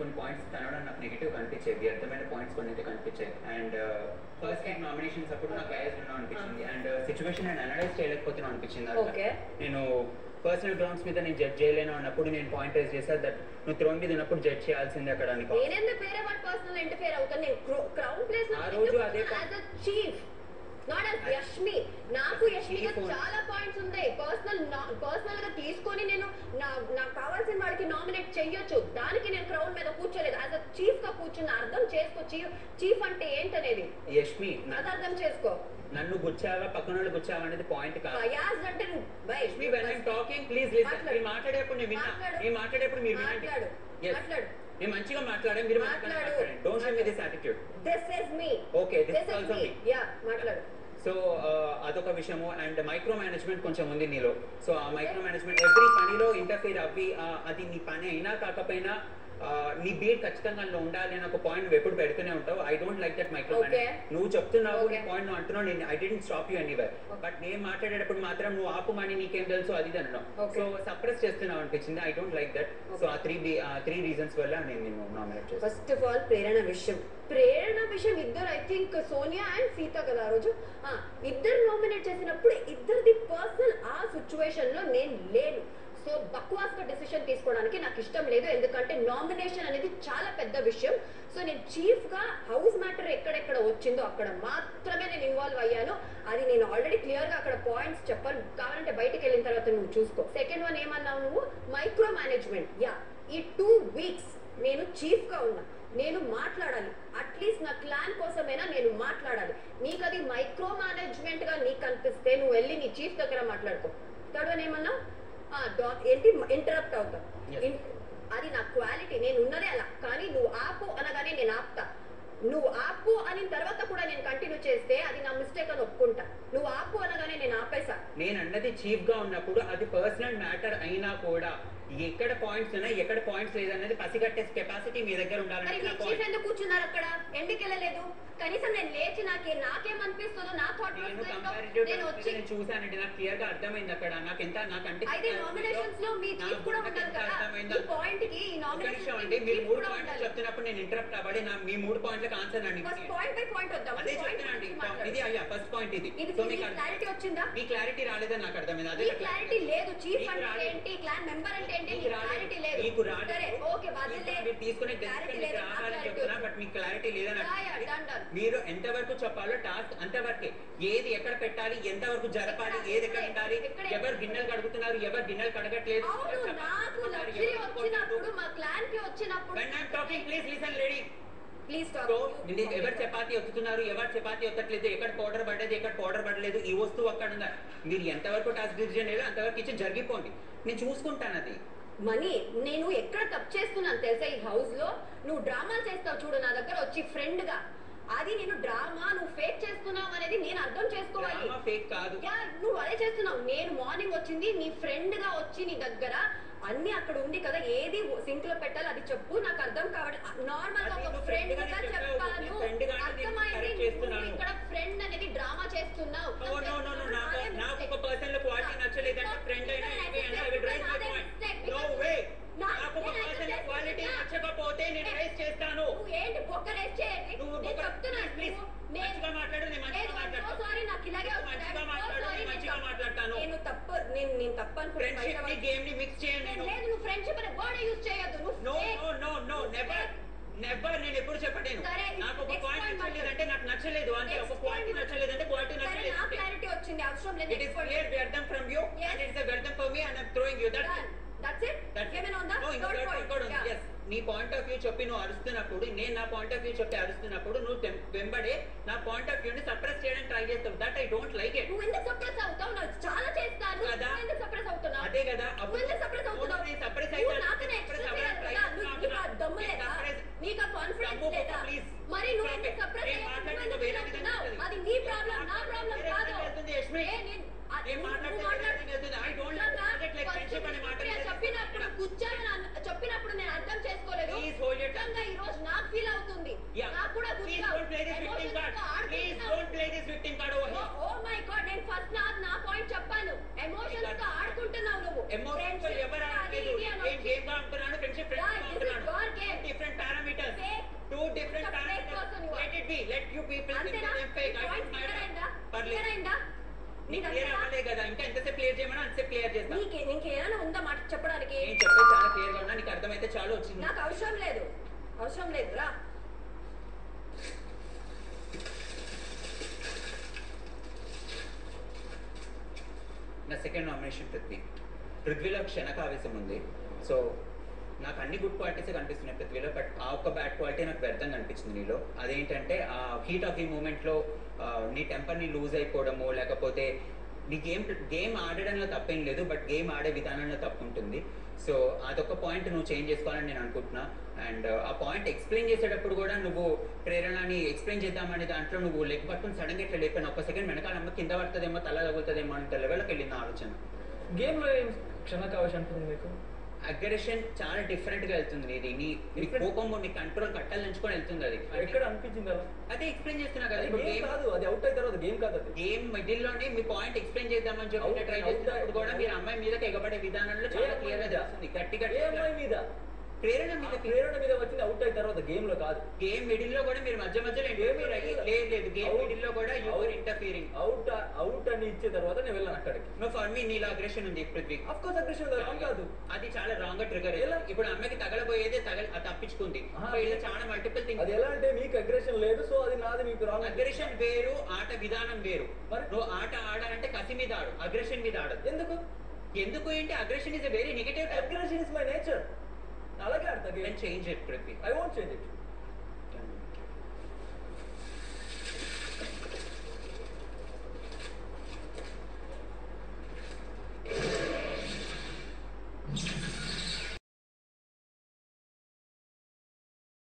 కొన్ని పాయింట్స్ కనడం నాకు నెగిటివ్ కనిపించేది, వ్యర్థమైన పాయింట్స్ కొన్ని అయితే కనిపించాయి. అండ్ ఫస్ట్ వీక్ నామినేషన్స్ అప్పుడు నాకు బయాస్ ఉన్నాం అనిపించింది. అండ్ సిచ్యువేషన్ నేను అనలైజ్ చేయలేకపోతున్నాం అనిపించింది. అట్లా నేను పర్సనల్ గ్రౌండ్స్ మీద నేను జడ్జ్ చేయలేను అన్నప్పుడు నేను పాయింట్ రైజ్ చేశాను దట్ నువ్వు థ్రోన్ మీద ఉన్నప్పుడు జడ్జ్ చేయాల్సిందే అక్కడ అని. ఆ రోజు అదే చీఫ్ నాట్ as యష్మి. నాకు యష్మిగా చాలా పాయింట్స్ ఉన్నాయి. పర్సనల్ గా తీసుకొని నేను నాకు కావాల్సిన వాడికి నామినేట్ చెయ్యొచ్చు. దానికి నేను క్రౌన్ మీద కూర్చోలేదు. యాజ్ అ చీఫ్ గా కూర్చున్న అర్థం చేసుకో. చీఫ్ అంటే ఏంటనేది యష్మి అది అర్థం చేసుకో. నన్ను గుచ్చావా పక్కన వాళ్ళు గుచ్చావా అనేది పాయింట్ కాదు. బయాస్ అంటే Yashmi when I'm talking please listen. నేను మాట్లాడేప్పుడు నేను విన్నా, నేను మాట్లాడేప్పుడు మీరు వినండి. మాట్లాడు. నేను మంచిగా మాట్లాడాను, మీరు మాట్లాడండి. Don't show me this attitude. This is me. Okay this is also me. Yeah మాట్లాడు. సో అదొక విషయము. అండ్ మైక్రో మేనేజ్మెంట్ కొంచెం ఉంది నీలో. సో ఆ మైక్రో మేనేజ్మెంట్ ఎవ్రీ పనిలో ఇంటర్ఫీర్ అవ్వి అది నీ పని అయినా కాకపోయినా నీ బీట్ ఖచ్చితంగా అందులో ఉండాలి అని ఒక పాయింట్ నువ్వు ఎప్పుడు పెడుతూనే ఉంటావు. I don't like that micro management. నువ్వు చెప్తున్నావు నీ పాయింట్ నువ్వు అంటున్నావు, నేను I didn't stop you anywhere. But నేను మాట్లాడేటప్పుడు మాత్రం నువ్వు ఆపుమని నీకేం తెలుసు అది అన్నావు. సో సప్రెస్ చేస్తున్నావు అనిపించింది. I don't like that. So ఆ త్రీ రీజన్స్ వల్ల నేను నిన్ను నామినేట్ చేస్తాను. ఫస్ట్ ఆఫ్ ఆల్ ప్రేరణ విషయం ఇద్దరు I think Sonia and Sita కదా ఆ రోజు ఇద్దరు నామినేట్ చేసినప్పుడు ఇద్దరిది పర్సనల్ ఆ సిచ్యువేషన్ లో నేను లేను. సో బక్వాస్ గా డెసిషన్ తీసుకోవడానికి నాకు ఇష్టం లేదు. ఎందుకంటే నామినేషన్ అనేది చాలా పెద్ద విషయం. సో నేను చీఫ్ గా హౌస్ మ్యాటర్ ఎక్కడెక్కడ వచ్చిందో అక్కడ మాత్రమే నేను ఇన్వాల్వ్ అయ్యాను. అది నేను ఆల్రెడీ క్లియర్ గా అక్కడ పాయింట్స్ చెప్పాను. కావాలంటే బయటికి వెళ్ళిన తర్వాత నువ్వు చూసుకో. సెకండ్ వన్ ఏమన్నావు నువ్వు, మైక్రో మేనేజ్మెంట్. ఈ 2 weeks నేను చీఫ్ గా ఉన్నా, నేను మాట్లాడాలి. అట్లీస్ట్ నా క్లాన్ కోసమైనా నేను మాట్లాడాలి. నీకు అది మైక్రో మేనేజ్మెంట్ గా నీకు అనిపిస్తే నువ్వు వెళ్ళి నీ చీఫ్ దగ్గర మాట్లాడుకో. థర్డ్ వన్ ఏమన్నా ఏంటి ఇంటరప్ట్ అవుతా. అది నా క్వాలిటీ, నేను ఉన్నదే అలా. కానీ నువ్వు ఆపు అనగానే నేను ఆపుతా. నువ్వు ఆపు అని తర్వాత కూడా నేను కంటిన్యూ చేస్తే అది నా మిస్టేక్ అని ఒప్పుకుంటా. నువ్వు ఆపు అనగానే నేను ఆపేసా. నేను అన్నది చీఫ్ గా ఉన్నప్పుడు అది పర్సనల్ మ్యాటర్ అయినా కూడా ఎక్కడ పాయింట్స్ ఉన్నాయి ఎక్కడ పాయింట్స్ లేదనేది పసిగట్టే కెపాసిటీ మీ దగ్గర ఉండాలని. చీఫ్ ఎందుకు కూర్చున్నారు అక్కడ, ఎందుకు వెళ్ళలేదు? కనీసం నేను లేచి నాకేమనిపిస్తుందో నా థాట్ నేను చూసానండి, నాకు క్లియర్ గా అర్థమైంది అక్కడ. నాకంటే అయితే నామినేషన్స్ లో మీ చీఫ్ కూడా ఉన్నారు కదా. ఈ పాయింట్ కి ఈ నామినేషన్ అంటే మీరు 3 పాయింట్లు చెప్తున్నప్పుడు నేను ఇంటరప్ట్ అవ్వడి మీ 3 పాయింట్లకు ఆన్సర్ అండి. ఫస్ట్ పాయింట్ బై పాయింట్ వద్దాం. అదే చెప్తానండి. ఇది అయ్యా ఫస్ట్ పాయింట్ ఇది. సో మీకు క్లారిటీ వచ్చిందా? మీ క్లారిటీ రాలేదని నాకు అర్థమైంది. అదే క్లారిటీ లేదు. చీఫ్ అంటే ఏంటి, క్లాన్ మెంబర్ అంటే ఏంటి, మీకు క్లారిటీ లేదు. మీకు రాలేదు. సరే ఓకే వదిలే. మీరు తీసుకునే డెసిషన్ రావాలని చెప్తున్నా, బట్ మీకు క్లారిటీ లేదని. మీరు ఎంతవరకు చెప్పాలో టాస్క్ అంతవరకే. ఏది ఎక్కడ పెట్టాలి, ఎంతవరకు జరపాలి, ఏది ఎక్కడ ఉండాలి, ఎవరు గిన్నెలు కడుగుతున్నారు, ఎవరు గిన్నెలు కడగట్లేదు. మా క్లాన్ కి వచ్చినప్పుడు when I'm talking please listen lady. Please talk. ఎవరు చపాతీ ఒత్తుతున్నారు, ఎవరు చపాతీ ఒత్తట్లేదు, ఎక్కడ పౌడర్ పడ్డది, ఎక్కడ పౌడర్ పడలేదు, ఈ వస్తువు అక్కడ ఉందా. మీరు ఎంతవరకు టాస్క్ డిసిజన్ లేదు అంతవరకు ఇచ్చి జరిగిపోండి, నేను చూసుకుంటాను. అది మనీ నేను ఎక్కడ తప్పు చేస్తున్నాను తెలుసా? ఈ హౌస్ లో నువ్వు డ్రామా చేస్తావు చూడు నా దగ్గర వచ్చి ఫ్రెండ్ గా. అది నేను డ్రామా, నువ్వు ఫేక్ చేస్తున్నావు అనేది నేను అర్థం చేసుకోవాలి. ఫేక్ కాదు, నువ్వు అదే చేస్తున్నావు. నేను మార్నింగ్ వచ్చింది నీ ఫ్రెండ్ గా వచ్చి నీ దగ్గర అన్ని అక్కడ ఉంది కదా, ఏది సింక్ లో పెట్టాలి అది చెప్పు. నాకు అర్థం కావాలి. నార్మల్ గా ఒక ఫ్రెండ్ గా చెప్పాను. అర్థమైంది. ఇక్కడ ఫ్రెండ్ అనేది డ్రామా చేస్తున్నావు. నాకు ఒక పర్సన్ లో క్వాలిటీ నచ్చలేదంటే ఫ్రెండ్ అయినా క్వాలిటీ నచ్చకపోతే నేను రైస్ చేస్తాను. ఏంటి బొక్క రైస్ చేయండి. నేను చెప్తున్నాను మంచిగా మాట్లాడు. నేను మాట్లాడతాను. నేను తప్పు అనుకుంటున్నాను. గేమ్ ని మిక్స్ చేయండి. లేదు నువ్వు ఫ్రెండ్షిప్ అనే వర్డ్ యూజ్ చేయొద్దు. నెవర్ నేను ఎప్పుడు చెప్పలేను. నాకు ఒక పాయింట్ నచ్చలేదంటే నాకు నచ్చలేదు అంటే, ఒక క్వాలిటీ నచ్చలేదంటే క్వాలిటీ నచ్చలేదు. నాకు క్లారిటీ వచ్చింది, అవసరం లేదు. ఇట్ ఇస్ క్లియర్ వ్యర్థం from you and it's a వ్యర్థం for me and I am throwing you. That's it. ఏమైనా ఉందా? yes నీ పాయింట్ ఆఫ్ వ్యూ చెప్పి నువ్వు అరుస్తున్నప్పుడు, నేను నా పాయింట్ ఆఫ్ వ్యూ చెప్పి అరుస్తున్నప్పుడు నువ్వు వెంబడే నా పాయింట్ ఆఫ్ వ్యూ ని సప్రెస్ చేయడానికి ట్రై చేస్తావు. That I don't like it. నువ్వు ఎందుకు సప్రెస్ అవుతావు? నాకు చాలా చేస్తాను. నువ్వు ఎందుకు సప్రెస్ అవుతున్నావు? అదే కదా, నువ్వు ఎందుకు సప్రెస్ అవుతున్నావు? నేను సప్రెస్ అయితే నాకనే ఎక్స్ప్రెస్ చేయాలి కదా. నీకు ఆ దమ్ము లేదా? నీకు ఆ కాన్ఫిడెన్స్ లేదా? మరి నువ్వు ఎందుకు సప్రెస్ అయ్యావు? అది నీ ప్రాబ్లం, నా ప్రాబ్లం కాదు. చెప్పినప్పుడు నేను అర్థం చేసుకోలేదు. ఈ రోజు నాకు ఫీల్ అవుతుంది. నాకు కూడా ఓ మై గాడ్, నేను ఫస్ట్ నా పాయింట్ చెప్పాను. ఎమోషన్స్ తో ఆడుకుంటున్నావు నువ్వు. ఎమోషన్స్ ఎవరు ఆడలేదు. నేను గేమ్ గా అంటున్నాను, friendship different The fake person you are. let it be, let you people think అంతేనా? that I'm fake. I point think clear అయిందా? పర్లేదు. క్లియర్ అయిందా? నీకు క్లియర్ అవ్వలే కదా, ఇంకా ఎంతసేపు క్లియర్ చేయమని అంతసేపు క్లియర్ చేస్తా. నీకేమైనా ఉందా మాట చెప్పడానికి? నేను చెప్పేది చాలా క్లియర్ గా ఉన్నా, నీకు అర్థమైతే చాలు వచ్చింది. నాకు అవసరం లేదు, అవసరం లేదు రా. నా సెకండ్ నామినేషన్ పృథ్వీలో క్షణకావేశం ఉంది. సో నాకు అన్ని గుడ్ క్వాలిటీసే కనిపిస్తున్నాయి పృథ్వీలో, బట్ ఆ ఒక్క బ్యాడ్ క్వాలిటీ నాకు వ్యర్థంగా అనిపించింది నీలో. అదేంటంటే ఆ హీట్ ఆఫ్ ది మూమెంట్లో నీ టెంపర్ని లూజ్ అయిపోవడము, లేకపోతే నీ గేమ్ ఆడడంలో తప్పేం లేదు, బట్ గేమ్ ఆడే విధానంలో తప్పు ఉంటుంది. సో అదొక పాయింట్ నువ్వు చేంజ్ చేసుకోవాలని నేను అనుకుంటున్నా. అండ్ ఆ పాయింట్ ఎక్స్ప్లెయిన్ చేసేటప్పుడు కూడా నువ్వు ప్రేరణని ఎక్స్ప్లెయిన్ చేద్దామనే దాంట్లో నువ్వు లెగ్ పట్టుకుని సడన్గా ఇట్లా లేకపోయినా ఒక సెకండ్ వెనకాలమ్మ కింద పడుతుందేమో, తల తగులుతుందేమో అంత లెవెల్కి వెళ్ళింది ఆలోచన. గేమ్లో ఏం క్షణకావేశం అంటుంది మీకు? అగ్రెషన్ చాలా డిఫరెంట్ గా వెళ్తుంది నీది. నీ కోపం నీ కంట్రోల్ కట్టాలి నుంచుకొని వెళ్తుంది. అది ఎక్కడ అనిపించింది అలా? అదే ఎక్స్ప్లెయిన్ చేస్తున్నా కదా. ఇప్పుడు గేమ్ కాదు, అది అవుట్ అయిన తర్వాత గేమ్ కాదు, అది గేమ్ మిడిల్ లోనే మీ పాయింట్ ఎక్స్ప్లెయిన్ చేద్దామని చెప్పి ట్రై చేస్తున్నప్పుడు కూడా మీరు అమ్మాయి మీదకి ఎగబడే విధానంలో చాలా క్లియర్ గా తెలుస్తుంది. గట్టిగా అమ్మాయి మీద ప్రేరణ మీద వచ్చింది అవుట్ అయిన తర్వాత గేమ్ లో కాదు. గేమ్ మిడిల్ లో కూడా మీరు మధ్య మధ్యలో లేదు గేమ్ మిడిల్ లో కూడా యువర్ ఇంటర్ఫీరింగ్. అవుట్ అని ఇచ్చే తర్వాత నేను వెళ్ళాను అక్కడికి. నో ఫర్ మీ నీలో అగ్రెషన్ ఉంది పృథ్వీ. ఆఫ్ కోర్స్ అగ్రెషన్ కాదు, అది చాలా రాంగ్ గా ట్రిగర్. ఇప్పుడు అమ్మాయికి తగలబోయేదే తప్పించుకుంది. ఇలా చాలా మల్టిపుల్ థింగ్స్. అది ఎలా అంటే మీకు అగ్రెషన్ లేదు, సో అది నాది మీకు రాంగ్. అగ్రెషన్ వేరు, ఆట విధానం వేరు. నువ్వు ఆట ఆడాలంటే కసి మీద ఆడు, అగ్రెషన్ మీద ఆడదు. ఎందుకు ఏంటి? Aggression is a very negative. Aggression is my nature. అలాగే ఆడతా. Change it Prithvi. I want change it.